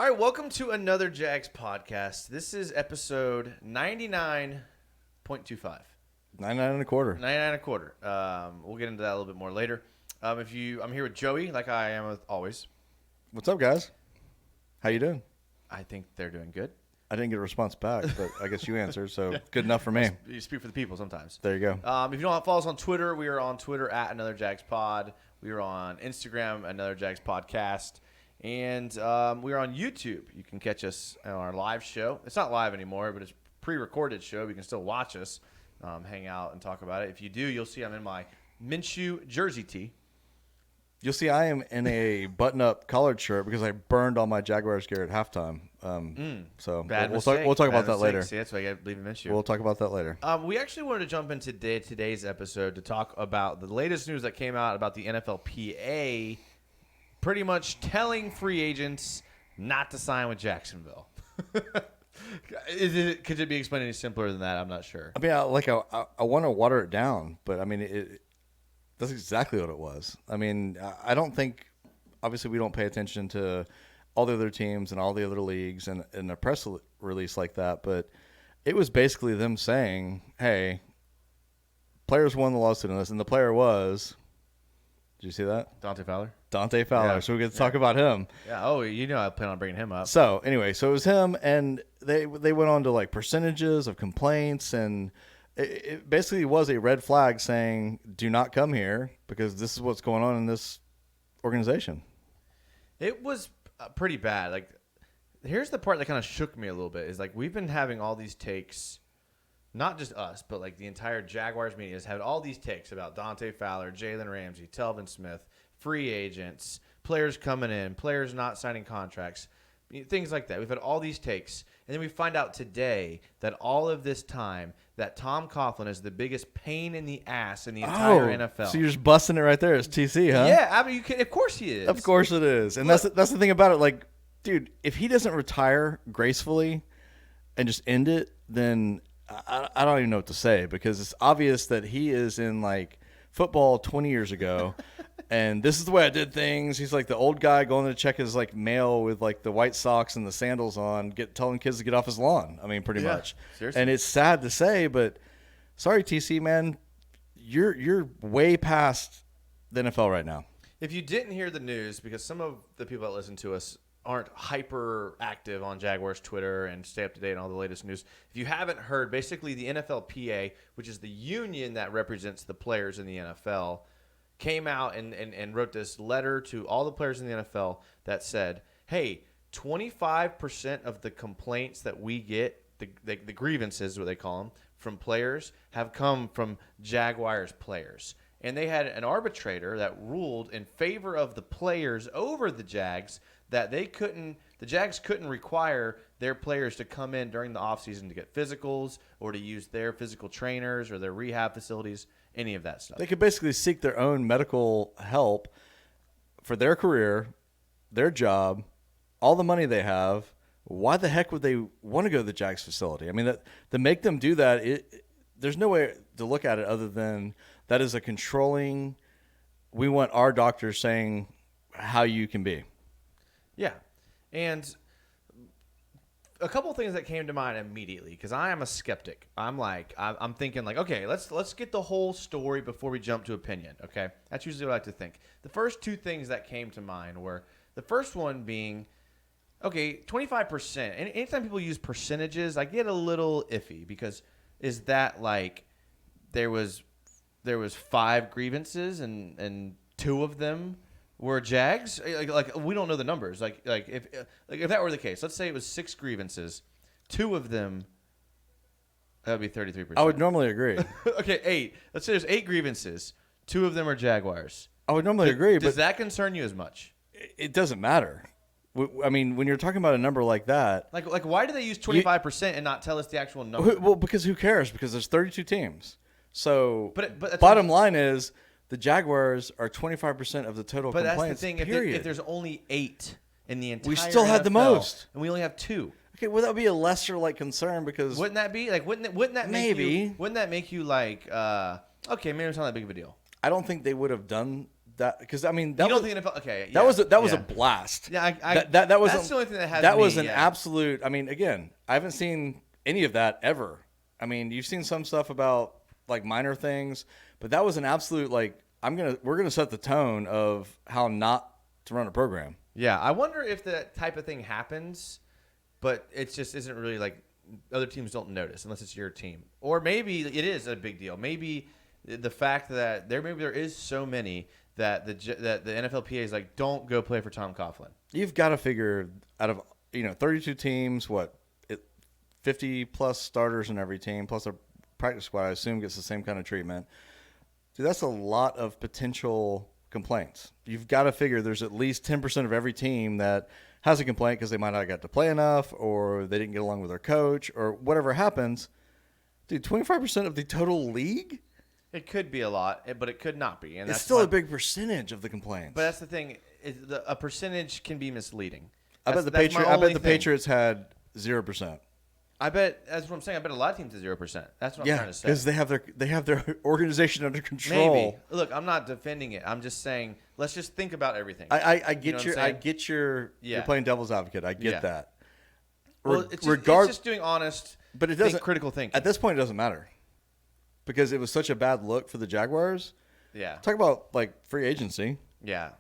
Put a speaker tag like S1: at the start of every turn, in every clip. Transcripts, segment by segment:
S1: All right, welcome to another Jags podcast. This is episode 99.25.
S2: 99 and a quarter.
S1: 99 and a quarter. We'll get into that a little bit more later. I'm here with Joey, like I am with always.
S2: What's up, guys? How you doing?
S1: I think they're doing good.
S2: I didn't get a response back, but I guess you answered, so good enough for me.
S1: You speak for the people sometimes.
S2: There you go.
S1: If you don't follow us on Twitter, we are on Twitter at Another Jags Pod. We are on Instagram, Another Jags Podcast. And we are on YouTube. You can catch us on our live show. It's not live anymore, but it's a pre-recorded show. You can still watch us, hang out, and talk about it. If you do, you'll see I'm in my Minshew jersey tee.
S2: You'll see I am in a button-up collared shirt because I burned all my Jaguars gear at halftime. So we'll talk about that later.
S1: See, that's why I got to believe in Minshew.
S2: We'll talk about that later.
S1: We actually wanted to jump into today's episode to talk about the latest news that came out about the NFLPA pretty much telling free agents not to sign with Jacksonville. Could it be explained any simpler than that? I'm not sure.
S2: I mean, I want to water it down, but I mean, that's exactly what it was. I mean, I don't think, obviously we don't pay attention to all the other teams and all the other leagues and a press release like that, but it was basically them saying, hey, players won the lawsuit on this, and the player was, did you see that?
S1: Dante Fowler.
S2: Yeah. So we get to talk about him.
S1: Yeah. Oh, I plan on bringing him up.
S2: So anyway, so it was him, and they went on to like percentages of complaints, and it basically was a red flag saying, do not come here because this is what's going on in this organization.
S1: It was pretty bad. Like, here's the part that kind of shook me a little bit is like we've been having all these takes, not just us, but like the entire Jaguars media has had all these takes about Dante Fowler, Jalen Ramsey, Telvin Smith, free agents, players coming in, players not signing contracts, things like that. We've had all these takes. And then we find out today that all of this time that Tom Coughlin is the biggest pain in the ass in the entire NFL.
S2: So you're just busting it right there. It's TC, huh?
S1: Yeah, I mean, of course he is.
S2: Of course it is. And that's the thing about it. Like, dude, if he doesn't retire gracefully and just end it, then I don't even know what to say because it's obvious that he is in, like, football 20 years ago. And this is the way I did things. He's like the old guy going to check his like mail with like the white socks and the sandals on, telling kids to get off his lawn. I mean, pretty much.
S1: Seriously.
S2: And it's sad to say, but sorry, TC, man, you're way past the NFL right now.
S1: If you didn't hear the news, because some of the people that listen to us aren't hyper active on Jaguars Twitter and stay up to date on all the latest news. If you haven't heard, basically the NFLPA, which is the union that represents the players in the NFL, came out and wrote this letter to all the players in the NFL that said, hey, 25% of the complaints that we get, the grievances, what they call them, from players have come from Jaguars players. And they had an arbitrator that ruled in favor of the players over the Jags that the Jags couldn't require their players to come in during the offseason to get physicals or to use their physical trainers or their rehab facilities. Any of that stuff.
S2: They could basically seek their own medical help for their career, their job, all the money they have. Why the heck would they want to go to the Jags facility? I mean, to make them do that, there's no way to look at it other than that is a controlling. We want our doctors saying how you can be. Yeah,
S1: and a couple of things that came to mind immediately because I am a skeptic. I'm thinking like, okay, let's get the whole story before we jump to opinion. Okay, that's usually what I like to think. The first two things that came to mind were the first one being, okay, 25%. And anytime people use percentages, I get a little iffy because is that like there was 5 grievances and 2 of them were Jags? Like we don't know the numbers. Like if that were the case, let's say it was 6 grievances, 2 of them, that would be 33%.
S2: I would normally agree.
S1: Okay, 8. Let's say there's 8 grievances, 2 of them are Jaguars.
S2: I would normally agree, but
S1: does that concern you as much?
S2: It doesn't matter. I mean, when you're talking about a number like that,
S1: like why do they use 25% and not tell us the actual number?
S2: Well, because who cares? Because there's 32 teams. So,
S1: but
S2: bottom line is the Jaguars are 25% of the total complaints.
S1: But that's the thing.
S2: Period.
S1: If there's only 8 in the entire
S2: we still had
S1: NFL,
S2: the most,
S1: and we only have 2.
S2: Okay, well that would be a lesser like concern because
S1: wouldn't that be like wouldn't that make you like okay, maybe it's not that big of a deal.
S2: I don't think they would have done that because I mean
S1: You
S2: that
S1: don't
S2: was
S1: think NFL? Okay,
S2: that was that was
S1: yeah.
S2: a blast.
S1: Yeah,
S2: that was
S1: that's the only thing that has
S2: that
S1: me,
S2: was an
S1: yeah.
S2: absolute. I mean, again, I haven't seen any of that ever. I mean, you've seen some stuff about like minor things, but that was an absolute like we're gonna set the tone of how not to run a program.
S1: Yeah, I wonder if that type of thing happens, but it just isn't really like other teams don't notice unless it's your team. Or maybe it is a big deal. Maybe the fact that there is so many that the NFLPA is like, don't go play for Tom Coughlin.
S2: You've got to figure out of 32 teams, 50 plus starters in every team, plus a practice squad. I assume gets the same kind of treatment. Dude, that's a lot of potential complaints. You've got to figure there's at least 10% of every team that has a complaint because they might not get to play enough or they didn't get along with their coach or whatever happens. Dude, 25% of the total league?
S1: It could be a lot, but it could not be. And
S2: It's
S1: that's
S2: still a big percentage of the complaints.
S1: But that's the thing. A percentage can be misleading.
S2: I bet
S1: That's my
S2: the
S1: only thing.
S2: Patriots had 0%.
S1: I bet that's what I'm saying. I bet a lot of teams at 0%. That's what I'm trying to say.
S2: because they have their organization under control.
S1: Maybe. Look, I'm not defending it. I'm just saying let's just think about everything.
S2: I
S1: You know
S2: get
S1: what
S2: your
S1: I'm
S2: I
S1: saying?
S2: get your
S1: Yeah.
S2: you're playing devil's advocate. I get
S1: Yeah.
S2: that.
S1: Well, it's just doing honest,
S2: but it doesn't
S1: critical thinking.
S2: At this point, it doesn't matter because it was such a bad look for the Jaguars.
S1: Yeah.
S2: Talk about like free agency.
S1: Yeah.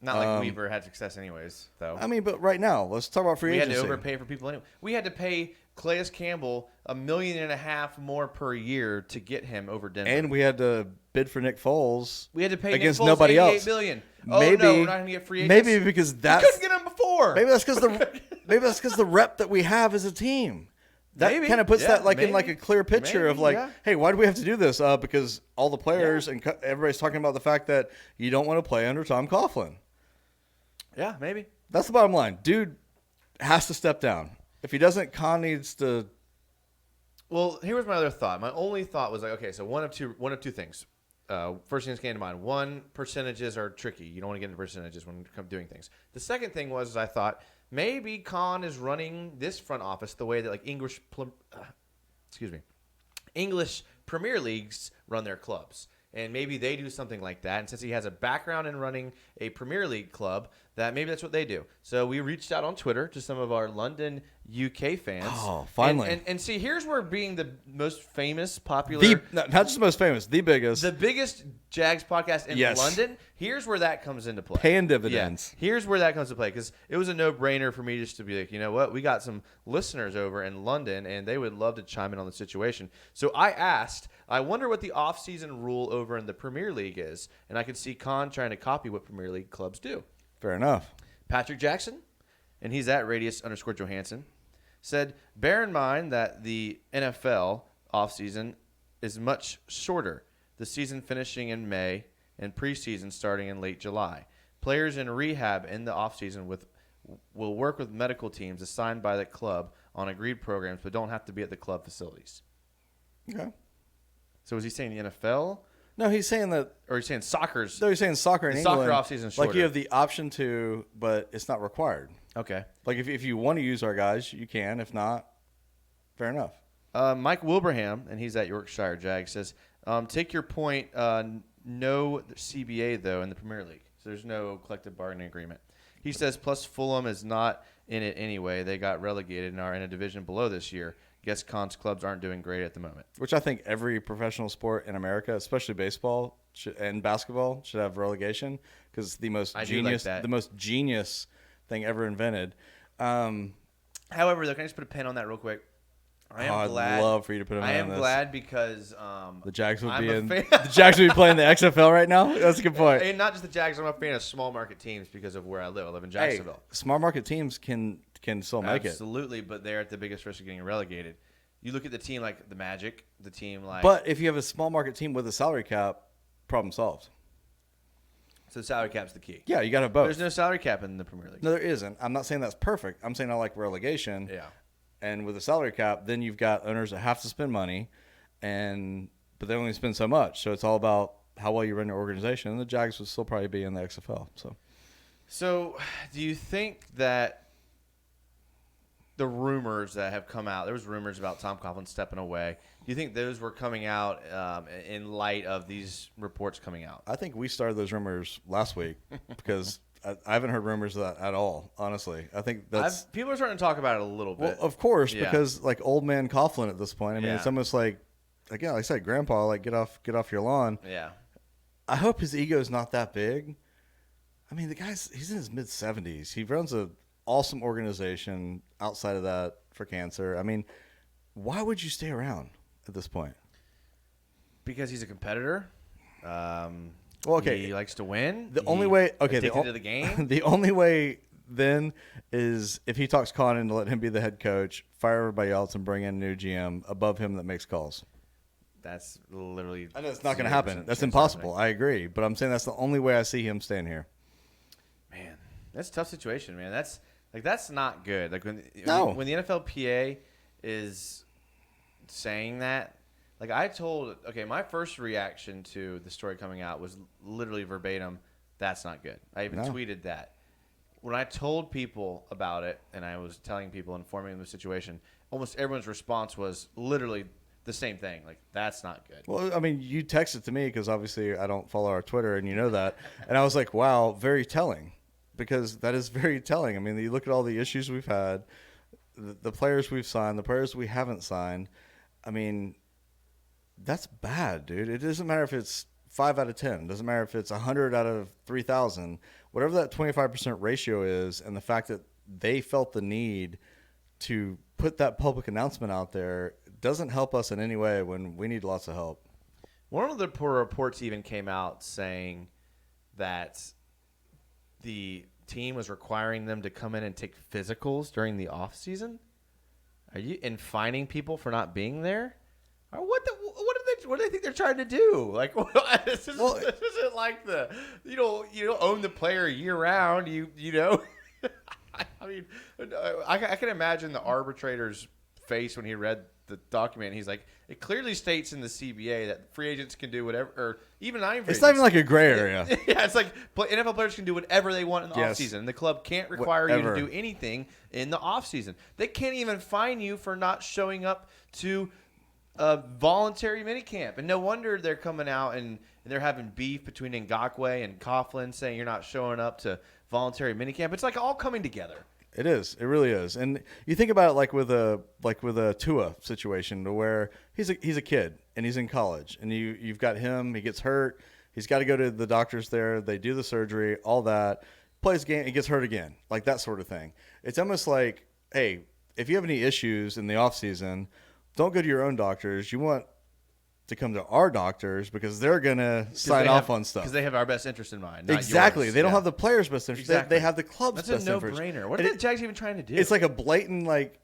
S1: Not like Weaver had success anyways, though.
S2: I mean, but right now, let's talk about free
S1: We had
S2: agency.
S1: to overpay for people anyway. We had to pay Calais Campbell $1.5 million more per year to get him over Denver.
S2: And we had to bid for Nick Foles.
S1: We had to pay
S2: against
S1: Nick Foles
S2: nobody
S1: $88
S2: else.
S1: million.
S2: Maybe,
S1: no, we're not going to get free agents.
S2: Maybe because
S1: We
S2: that's
S1: couldn't get him before.
S2: maybe that's because the rep that we have as a team. That
S1: Maybe.
S2: kind of puts
S1: Yeah,
S2: that like in
S1: maybe.
S2: like a clear picture
S1: Maybe,
S2: of like,
S1: yeah.
S2: hey, why do we have to do this? Because all the players and everybody's talking about the fact that you don't want to play under Tom Coughlin.
S1: Yeah, maybe.
S2: That's the bottom line. Dude has to step down. If he doesn't, Khan needs to.
S1: Well, here was my other thought. My only thought was like, okay, so one of two things. First thing that came to mind. One, percentages are tricky. You don't want to get into percentages when it comes doing things. The second thing was I thought maybe Khan is running this front office the way that like English Premier Leagues run their clubs. And maybe they do something like that. And since he has a background in running a Premier League club, that maybe that's what they do. So we reached out on Twitter to some of our London, UK fans.
S2: Oh, finally.
S1: And see, here's where being the most famous, popular...
S2: Not just the most famous, the biggest.
S1: The biggest Jags podcast in
S2: Yes.
S1: London, here's where that comes into play.
S2: Paying dividends.
S1: Yeah, here's where that comes into play because it was a no-brainer for me just to be like, you know what? We got some listeners over in London, and they would love to chime in on the situation. So I asked, I wonder what the off-season rule over in the Premier League is, and I could see Khan trying to copy what Premier League clubs do.
S2: Fair enough.
S1: Patrick Jackson, and he's at Radius_Johansson, said, bear in mind that the NFL offseason is much shorter, the season finishing in May and preseason starting in late July. Players in rehab in the offseason will work with medical teams assigned by the club on agreed programs but don't have to be at the club facilities.
S2: Okay.
S1: So is he saying the NFL?
S2: No, he's saying that.
S1: Or he's saying soccer's?
S2: No, he's saying soccer in
S1: The
S2: England.
S1: soccer offseason's shorter.
S2: Like you have the option to, but it's not required.
S1: Okay.
S2: Like if you want to use our guys, you can. If not, fair enough.
S1: Mike Wilbraham, and he's at Yorkshire Jag, says, take your point, no CBA, though, in the Premier League. So there's no collective bargaining agreement. He says, plus Fulham is not in it anyway. They got relegated and are in a division below this year. Guess Khan's clubs aren't doing great at the moment.
S2: Which I think every professional sport in America, especially baseball and basketball, should have relegation because it's the most genius thing ever invented.
S1: However, though, can I just put a pen on that real quick?
S2: I'd love for you to put a pen on this.
S1: Glad because
S2: the Jags would
S1: I'm
S2: the Jags would be playing the XFL right now. That's a good point.
S1: And not just the Jags. I'm a fan of small market teams because of where I live. I live in Jacksonville.
S2: Hey, small market teams can still make it.
S1: Absolutely, but they're at the biggest risk of getting relegated. You look at the team like the Magic, the team like...
S2: But if you have a small market team with a salary cap, problem solved.
S1: So the salary cap's the key.
S2: Yeah, you got to have both.
S1: There's no salary cap in the Premier League.
S2: No, there isn't. I'm not saying that's perfect. I'm saying I like relegation.
S1: Yeah.
S2: And with a salary cap, then you've got owners that have to spend money, but they only spend so much. So it's all about how well you run your organization. And the Jags would still probably be in the XFL. So
S1: do you think that the rumors that have come out. There was rumors about Tom Coughlin stepping away. Do you think those were coming out in light of these reports coming out?
S2: I think we started those rumors last week because I haven't heard rumors of that at all. Honestly, I think that's
S1: people are starting to talk about it a little bit.
S2: well, of course,
S1: Yeah.
S2: because like old man Coughlin at this point. I mean,
S1: Yeah.
S2: it's almost like again, like I said, Grandpa, like get off your lawn.
S1: Yeah.
S2: I hope his ego is not that big. I mean, he's in his mid-70s. He runs a awesome organization outside of that for cancer. I mean, why would you stay around at this point?
S1: Because he's a competitor.
S2: Well, okay.
S1: He likes to win.
S2: The only way, okay,
S1: addicted to the game.
S2: the only way then is if he talks Con into let him be the head coach, fire everybody else, and bring in a new GM above him that makes calls.
S1: That's literally.
S2: I know it's not going to happen.
S1: 0%
S2: That's
S1: chance
S2: impossible.
S1: happening.
S2: I agree, but I'm saying that's the only way I see him staying here.
S1: Man, that's a tough situation, man. That's not good. Like when the NFLPA is saying that, like my first reaction to the story coming out was literally verbatim, that's not good. I even tweeted that. When I told people about it and I was telling people, informing them of the situation, almost everyone's response was literally the same thing. Like, that's not good.
S2: Well, I mean, you texted to me because obviously I don't follow our Twitter, and you know that. And I was like, wow, very telling, because that is very telling. I mean, you look at all the issues we've had, the players we've signed, the players we haven't signed. I mean, that's bad, dude. It doesn't matter if it's 5 out of 10. It doesn't matter if it's 100 out of 3,000. Whatever that 25% ratio is, and the fact that they felt the need to put that public announcement out there doesn't help us in any way when we need lots of help.
S1: One of the reports even came out saying that the team was requiring them to come in and take physicals during the off season. Are you fining people for not being there? Or what do they think they're trying to do? Like, this isn't like you don't own the player year round. You know. I mean, I can imagine the arbitrator's face when he read the document. He's like, it clearly states in the CBA that free agents can do whatever, or even non-free agents.
S2: It's not even like a gray area.
S1: Yeah, it's like NFL players can do whatever they want in the offseason. And the club can't require you to do anything in the offseason. They can't even fine you for not showing up to a voluntary minicamp. And no wonder they're coming out and they're having beef between Ngakoue and Coughlin, saying you're not showing up to voluntary minicamp. It's like all coming together.
S2: It is. It really is. And you think about it like with a Tua situation, to where he's a kid and he's in college, and you've got him. He gets hurt. He's got to go to the doctors there. They do the surgery, all that. Plays game. He gets hurt again, like that sort of thing. It's almost like, hey, if you have any issues in the off season, don't go to your own doctors. You want to come to our doctors because they're going to sign off on stuff.
S1: Because they have our best interest in mind. Not
S2: Exactly.
S1: yours.
S2: They don't have the players' best interest.
S1: Exactly.
S2: They have the club's
S1: That's
S2: best
S1: a
S2: interest.
S1: no-brainer. What are the Jags even trying to do?
S2: It's like a blatant, like,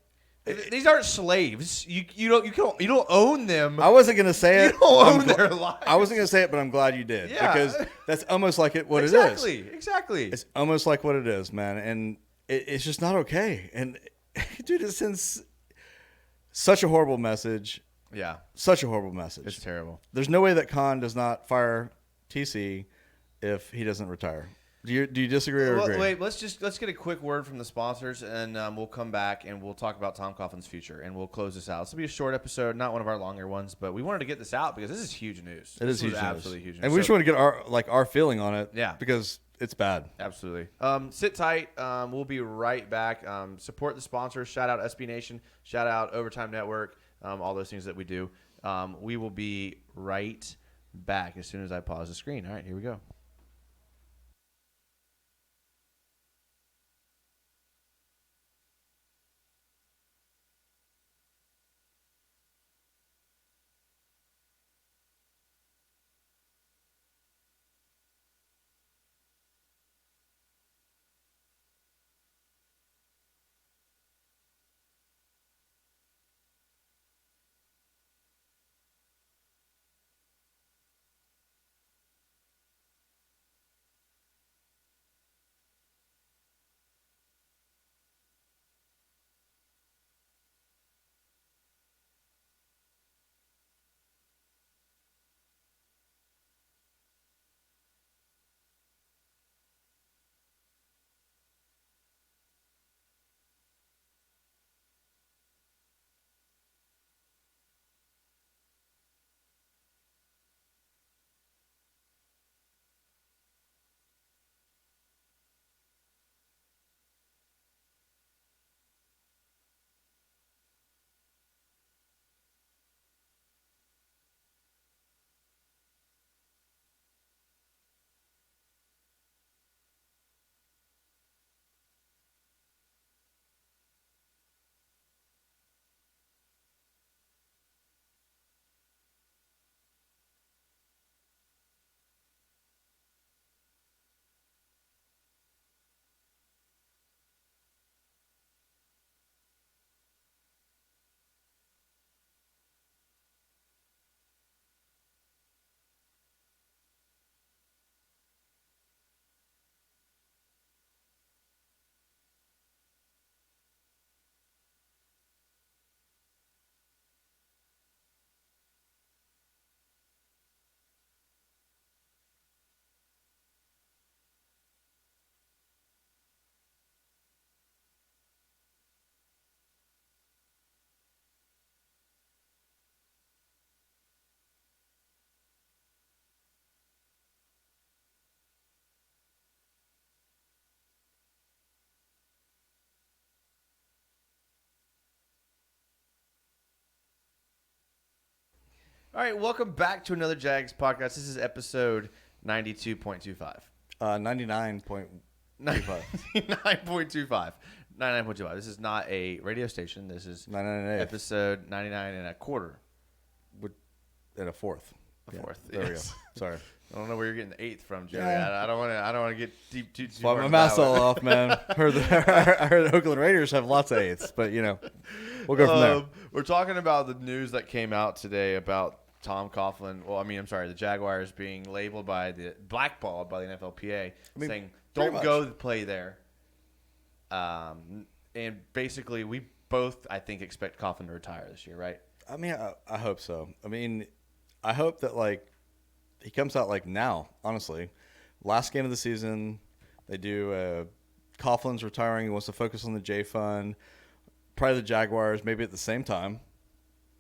S1: these aren't slaves. You don't own them.
S2: I wasn't going to say it.
S1: You don't own their lives.
S2: I wasn't going to say it, but I'm glad you did.
S1: Yeah.
S2: Because that's almost like what it is.
S1: Exactly.
S2: It's almost like what it is, man. And it's just not okay. And, dude, it sends such a horrible message.
S1: Yeah.
S2: Such a horrible message.
S1: It's terrible.
S2: There's no way that Khan does not fire TC if he doesn't retire. Do you disagree or agree?
S1: Wait, let's get a quick word from the sponsors, and we'll come back and we'll talk about Tom Coughlin's future, and we'll close this out. This will be a short episode, not one of our longer ones, but we wanted to get this out because this is huge news.
S2: It is huge news.
S1: Absolutely huge news.
S2: And we just want to get our feeling on it.
S1: Yeah.
S2: Because it's bad.
S1: Absolutely. Sit tight. We'll be right back. Support the sponsors. Shout out SB Nation. Shout out Overtime Network. All those things that we do. We will be right back as soon as I pause the screen. All right, here we go. All right, welcome back to another Jags podcast. This is episode 92.25.
S2: 99.25.
S1: 99.25. 99.25. This is not a radio station. This is
S2: 99
S1: episode 99 and a quarter.
S2: and a fourth.
S1: A fourth.
S2: There we go.
S1: Yes.
S2: Sorry.
S1: I don't know where you're getting the eighth from, Joey.
S2: Yeah.
S1: I don't want to get deep too
S2: Well,
S1: far
S2: my
S1: into
S2: math's
S1: that
S2: all
S1: one.
S2: off, man. I heard the Oakland Raiders have lots of eighths, but we'll go from there.
S1: We're talking about the news that came out today about Tom Coughlin. Well, the Jaguars being blackballed by the NFLPA, saying
S2: pretty
S1: don't go play there. And basically, we both, I think, expect Coughlin to retire this year, right?
S2: I hope so. I hope that he comes out now. Honestly, last game of the season, they do. Coughlin's retiring. He wants to focus on the J Fund. Probably the Jaguars, maybe at the same time,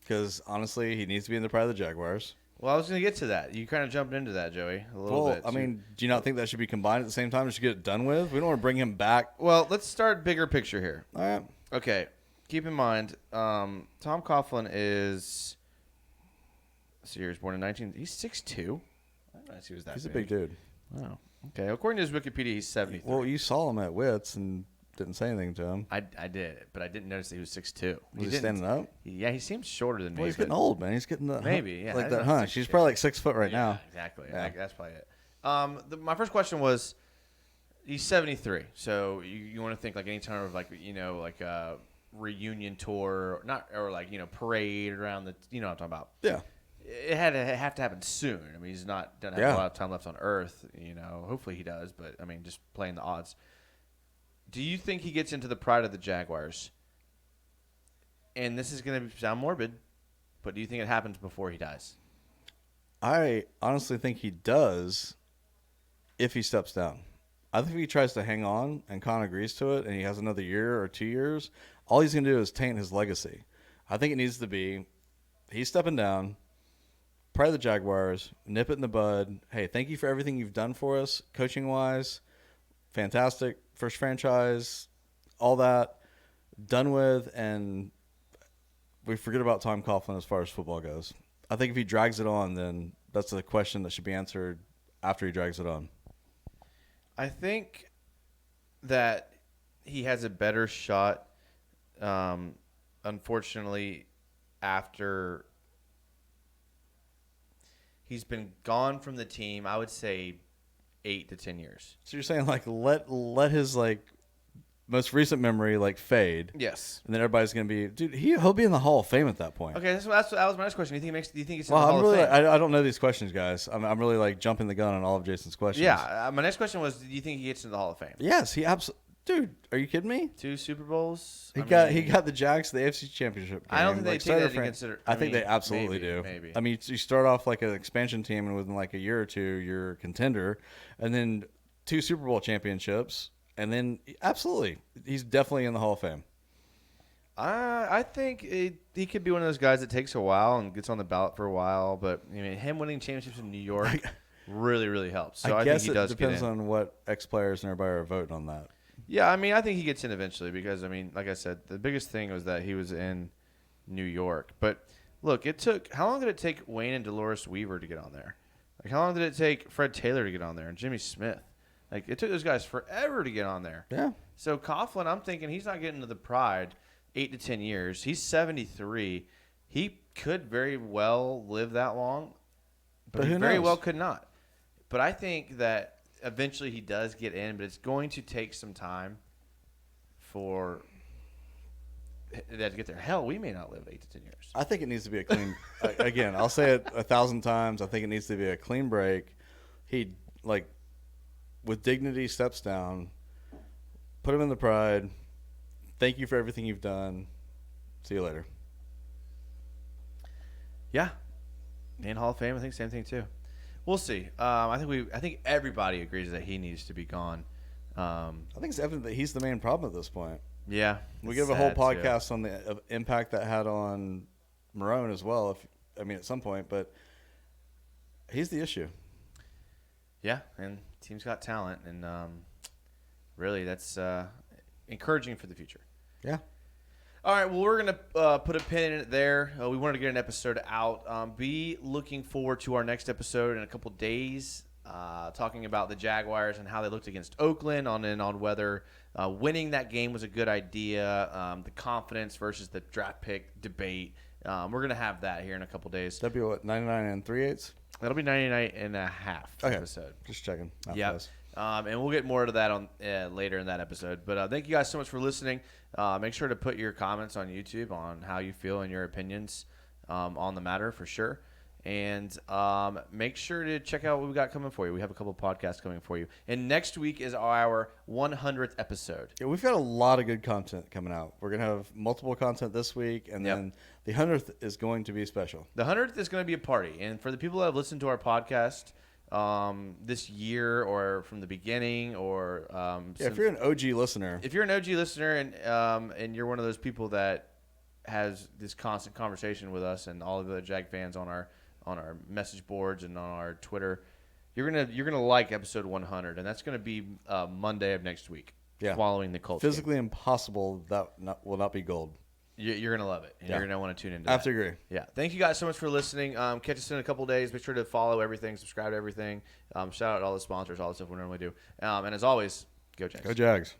S2: because honestly, he needs to be in the pride of the Jaguars.
S1: Well, I was going to get to that. You kind of jumped into that, Joey, a little bit.
S2: Do you not think that should be combined at the same time? Just get it done with. We don't want to bring him back.
S1: Well, let's start bigger picture here.
S2: All right.
S1: Okay. Keep in mind, Tom Coughlin is. So he was born in 19. He's 6'2". I didn't realize he was that
S2: He's
S1: big.
S2: a big dude.
S1: Wow. Okay. According to his Wikipedia, he's 73.
S2: Well, you saw him at Wits and didn't say anything to him.
S1: I did, but I didn't notice that he was 6'2".
S2: Was he standing up?
S1: Yeah, he seems shorter than me.
S2: Well, he's
S1: but
S2: getting old, man. He's getting the
S1: maybe, yeah. I
S2: like
S1: didn't
S2: that
S1: know
S2: hunch. He's
S1: 6'2".
S2: probably 6 foot right now.
S1: Exactly.
S2: Yeah.
S1: That's probably it. My first question was, he's 73, so you want to think any time of a reunion tour, parade around the, what I'm talking about.
S2: Yeah.
S1: It had to have to happen soon. He's doesn't have a lot of time left on Earth. Hopefully he does, but just playing the odds. Do you think he gets into the pride of the Jaguars? And this is going to sound morbid, but do you think it happens before he dies?
S2: I honestly think he does if he steps down. I think if he tries to hang on and Con agrees to it and he has another year or 2 years, all he's going to do is taint his legacy. I think it needs to be he's stepping down, pride of the Jaguars, nip it in the bud. Hey, thank you for everything you've done for us, coaching-wise. Fantastic. First franchise, all that. Done with, and we forget about Tom Coughlin as far as football goes. I think if he drags it on, then that's a question that should be answered after he drags it on.
S1: I think that he has a better shot, unfortunately, after he's been gone from the team, I would say 8 to 10 years.
S2: So you're saying let his most recent memory fade.
S1: Yes.
S2: And then everybody's gonna be, dude. He'll be in the Hall of Fame at that point.
S1: Okay, that was my next question. Do you think it's in
S2: Well,
S1: the Hall of Fame?
S2: I don't know these questions, guys. I'm really jumping the gun on all of Jason's questions.
S1: Yeah. My next question was, do you think he gets into the Hall of Fame?
S2: Yes, he absolutely. Dude, are you kidding me?
S1: 2 Super Bowls.
S2: He got the Jags to the AFC Championship game.
S1: I don't think they take that into consideration.
S2: I think they absolutely do.
S1: Maybe.
S2: You start off like an expansion team, and within a year or two, you're a contender, and then 2 Super Bowl championships, and then absolutely, he's definitely in the Hall of Fame.
S1: I think he could be one of those guys that takes a while and gets on the ballot for a while, but him winning championships in New York really, really helps. So I
S2: guess
S1: think he does
S2: it depends
S1: get in.
S2: on what ex-players and everybody are voting on that.
S1: Yeah, I think he gets in eventually because, like I said, the biggest thing was that he was in New York. But, look, how long did it take Wayne and Dolores Weaver to get on there? How long did it take Fred Taylor to get on there and Jimmy Smith? It took those guys forever to get on there.
S2: Yeah.
S1: So, Coughlin, I'm thinking he's not getting to the pride 8 to 10 years. He's 73. He could very well live that long, but he very well could not. But I think that eventually he does get in, but it's going to take some time for that to get there. Hell, we may not live 8 to 10 years.
S2: I think it needs to be a clean. Again, I'll say it 1,000 times. I think it needs to be a clean break. He with dignity steps down. Put him in the pride. Thank you for everything you've done. See you later.
S1: Yeah, in Hall of Fame, I think same thing too. We'll see. I think everybody agrees that he needs to be gone.
S2: I think it's evident that he's the main problem at this point.
S1: Yeah,
S2: we give a whole podcast on the impact that had on Marone as well. At some point, but he's the issue.
S1: Yeah, and team's got talent, and really that's encouraging for the future.
S2: Yeah.
S1: All right, well, we're going to put a pin in it there. We wanted to get an episode out. Be looking forward to our next episode in a couple days, talking about the Jaguars and how they looked against Oakland on whether winning that game was a good idea, the confidence versus the draft pick debate. We're going to have that here in a couple days.
S2: That'd be what, 99 3/8?
S1: That'll be 99 and a half episode.
S2: Just checking.
S1: Yeah. And we'll get more to that on later in that episode. But thank you guys so much for listening. Make sure to put your comments on YouTube on how you feel and your opinions on the matter for sure. And make sure to check out what we got coming for you. We have a couple podcasts coming for you. And next week is our 100th episode.
S2: Yeah, we've got a lot of good content coming out. We're going to have multiple content this week, and then the 100th is going to be special.
S1: The 100th is going to be a party. And for the people that have listened to our podcast this year or from the beginning or
S2: if you're an OG listener.
S1: If you're an OG listener and you're one of those people that has this constant conversation with us and all of the Jag fans on our message boards and on our Twitter, you're gonna like episode 100, and that's gonna be Monday of next week.
S2: Yeah.
S1: Following the Colts.
S2: Physically impossible will not be gold.
S1: You're gonna love it. And You're gonna want to tune into.
S2: I have to agree.
S1: Yeah. Thank you guys so much for listening. Catch us in a couple days. Make sure to follow everything, subscribe to everything. Shout out to all the sponsors, all the stuff we normally do. And as always, go Jags.
S2: Go Jags.